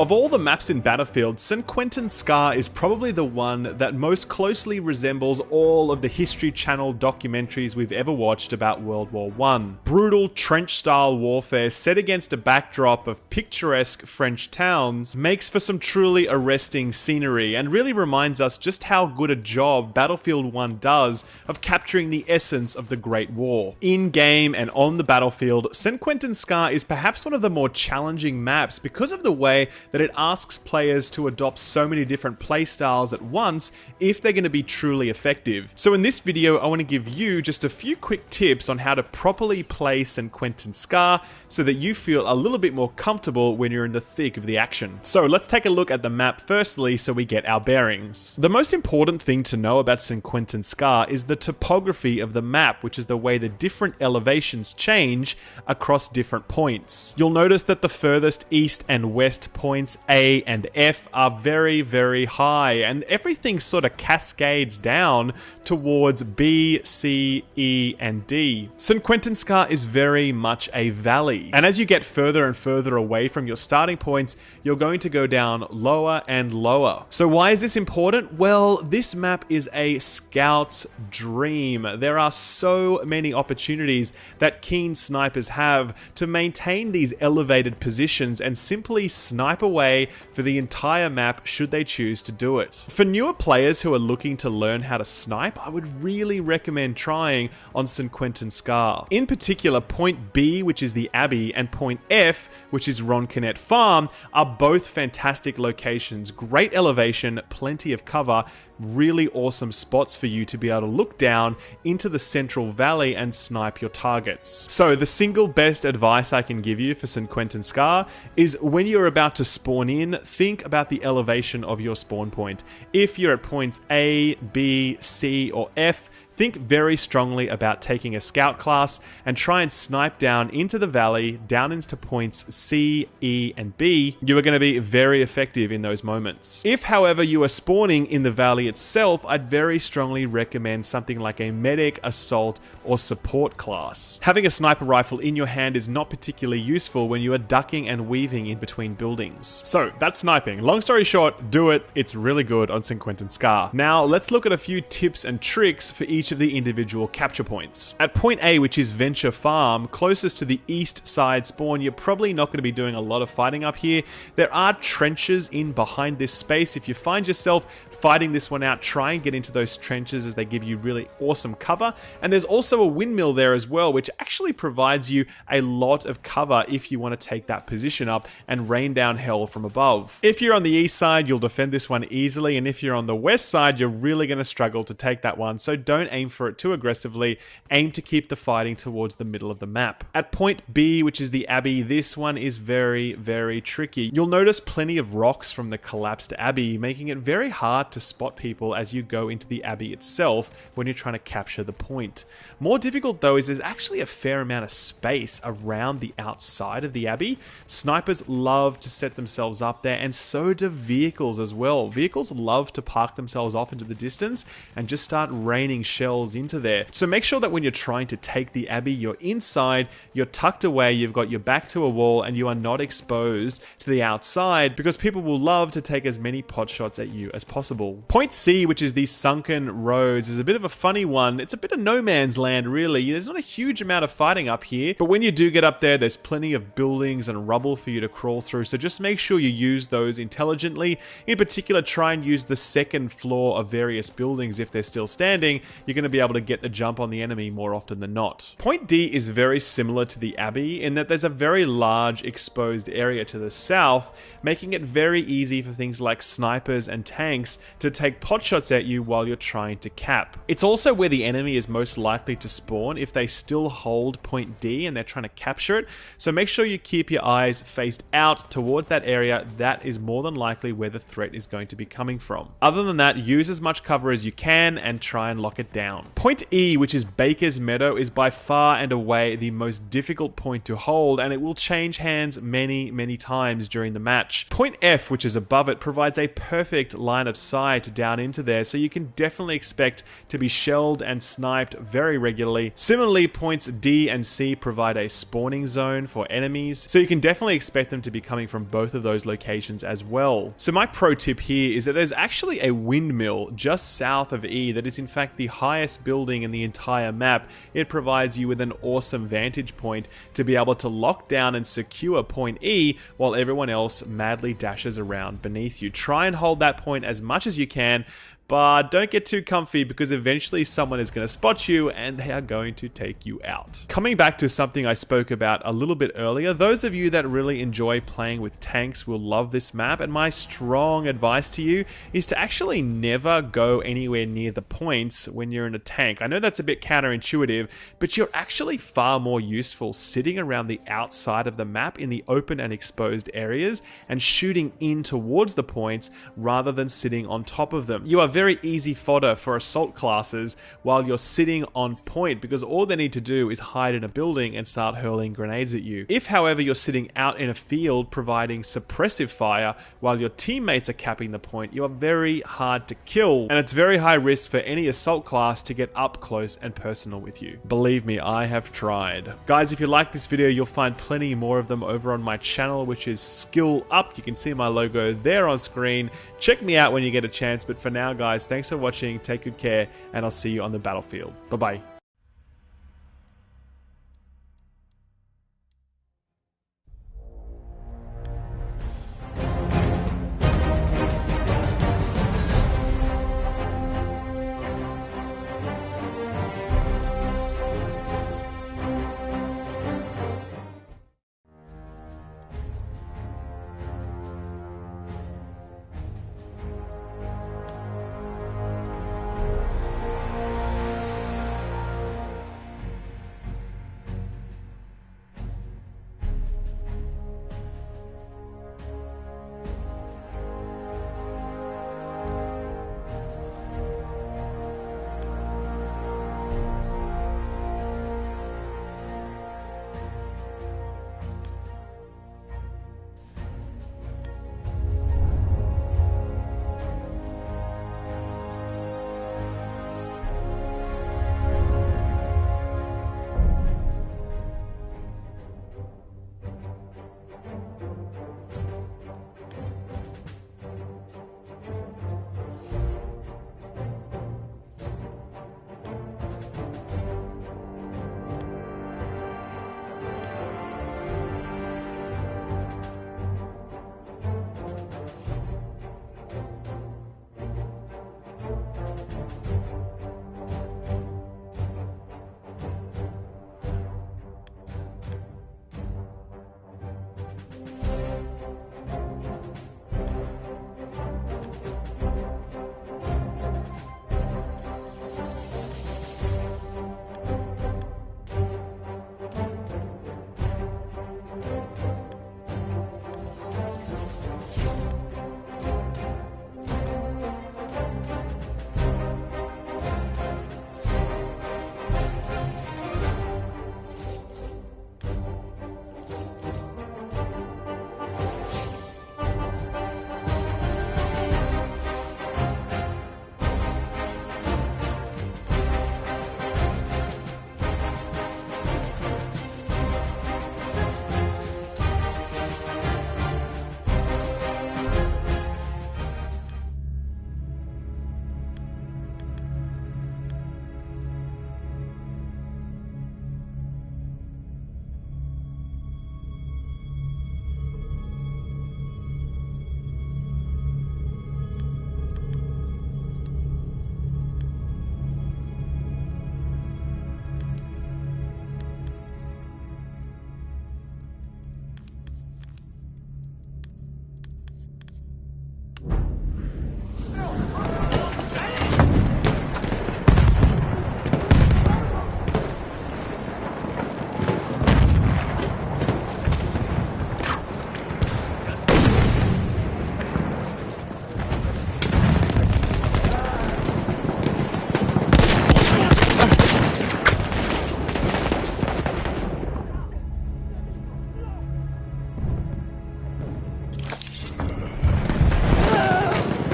Of all the maps in Battlefield, St. Quentin Scar is probably the one that most closely resembles all of the History Channel documentaries we've ever watched about World War I. Brutal trench-style warfare set against a backdrop of picturesque French towns makes for some truly arresting scenery and really reminds us just how good a job Battlefield 1 does of capturing the essence of the Great War. In-game and on the battlefield, St. Quentin Scar is perhaps one of the more challenging maps because of the way that it asks players to adopt so many different playstyles at once if they're going to be truly effective. So in this video, I want to give you just a few quick tips on how to properly play St. Quentin Scar so that you feel a little bit more comfortable when you're in the thick of the action. So let's take a look at the map firstly so we get our bearings. The most important thing to know about St. Quentin Scar is the topography of the map, which is the way the different elevations change across different points. You'll notice that the furthest east and west points A and F are very, very high, and everything sort of cascades down towards B, C, E, and D. St. Quentin Scar is very much a valley, and as you get further and further away from your starting points, you're going to go down lower and lower. So why is this important? Well, this map is a scout's dream. There are so many opportunities that keen snipers have to maintain these elevated positions and simply snipe away for the entire map should they choose to do it. For newer players who are looking to learn how to snipe, I would really recommend trying on St. Quentin Scar. In particular, point B, which is the Abbey, and point F, which is Roncanet Farm, are both fantastic locations. Great elevation, plenty of cover, really awesome spots for you to be able to look down into the Central Valley and snipe your targets. So the single best advice I can give you for St. Quentin Scar is when you're about to spawn in, think about the elevation of your spawn point. If you're at points A, B, C, or F, think very strongly about taking a scout class and try and snipe down into the valley, down into points C, E, and B. You are going to be very effective in those moments. If, however, you are spawning in the valley itself, I'd very strongly recommend something like a medic, assault, or support class. Having a sniper rifle in your hand is not particularly useful when you are ducking and weaving in between buildings. So that's sniping. Long story short, do it. It's really good on St. Quentin Scar. Now let's look at a few tips and tricks for each of the individual capture points. At point A, which is Venture Farm, closest to the east side spawn, you're probably not going to be doing a lot of fighting up here. There are trenches in behind this space. If you find yourself fighting this one out, try and get into those trenches as they give you really awesome cover. And there's also a windmill there as well, which actually provides you a lot of cover if you want to take that position up and rain down hell from above. If you're on the east side, you'll defend this one easily, and if you're on the west side, you're really going to struggle to take that one, so don't aim for it too aggressively. Aim to keep the fighting towards the middle of the map. At point B, which is the Abbey, this one is very, very tricky. You'll notice plenty of rocks from the collapsed Abbey, making it very hard to spot people as you go into the Abbey itself when you're trying to capture the point. More difficult though is there's actually a fair amount of space around the outside of the Abbey. Snipers love to set themselves up there, and so do vehicles as well. Vehicles love to park themselves off into the distance and just start raining shells into there. So make sure that when you're trying to take the Abbey, you're inside, you're tucked away, you've got your back to a wall, and you are not exposed to the outside, because people will love to take as many pot shots at you as possible. Point C, which is these sunken roads, is a bit of a funny one. It's a bit of no man's land, really. There's not a huge amount of fighting up here, but when you do get up there, there's plenty of buildings and rubble for you to crawl through, so just make sure you use those intelligently. In particular, try and use the second floor of various buildings if they're still standing. You're going to be able to get the jump on the enemy more often than not. Point D is very similar to the Abbey in that there's a very large exposed area to the south, making it very easy for things like snipers and tanks to take pot shots at you while you're trying to cap. It's also where the enemy is most likely to spawn if they still hold point D and they're trying to capture it, so make sure you keep your eyes faced out towards that area. That is more than likely where the threat is going to be coming from. Other than that, use as much cover as you can and try and lock it down down. Point E, which is Baker's Meadow, is by far and away the most difficult point to hold, and it will change hands many times during the match. Point F, which is above it, provides a perfect line of sight down into there, so you can definitely expect to be shelled and sniped very regularly. Similarly, points D and C provide a spawning zone for enemies, so you can definitely expect them to be coming from both of those locations as well. So my pro tip here is that there's actually a windmill just south of E that is in fact the highest building in the entire map. It provides you with an awesome vantage point to be able to lock down and secure point E while everyone else madly dashes around beneath you. Try and hold that point as much as you can, but don't get too comfy because eventually someone is going to spot you and they are going to take you out. Coming back to something I spoke about a little bit earlier, those of you that really enjoy playing with tanks will love this map, and my strong advice to you is to actually never go anywhere near the points when you're in a tank. I know that's a bit counterintuitive, but you're actually far more useful sitting around the outside of the map in the open and exposed areas and shooting in towards the points rather than sitting on top of them. You are very easy fodder for assault classes while you're sitting on point, because all they need to do is hide in a building and start hurling grenades at you. If, however, you're sitting out in a field providing suppressive fire while your teammates are capping the point, you are very hard to kill, and it's very high risk for any assault class to get up close and personal with you. Believe me, I have tried. Guys, if you like this video, you'll find plenty more of them over on my channel, which is Skill Up. You can see my logo there on screen. Check me out when you get a chance, but for now, guys, thanks for watching, take good care, and I'll see you on the battlefield. Bye-bye.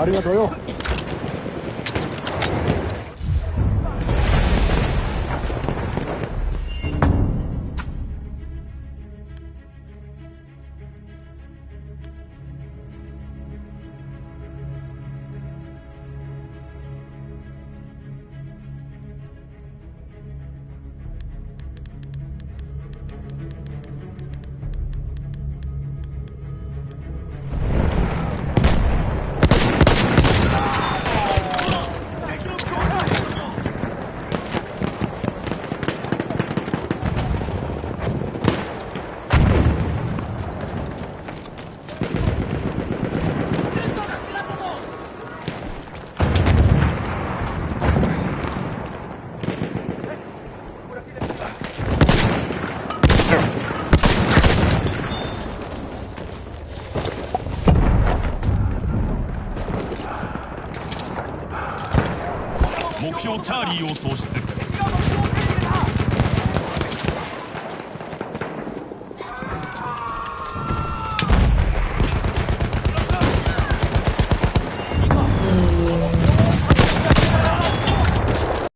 ありがとうよ。目標チャーリーを喪失。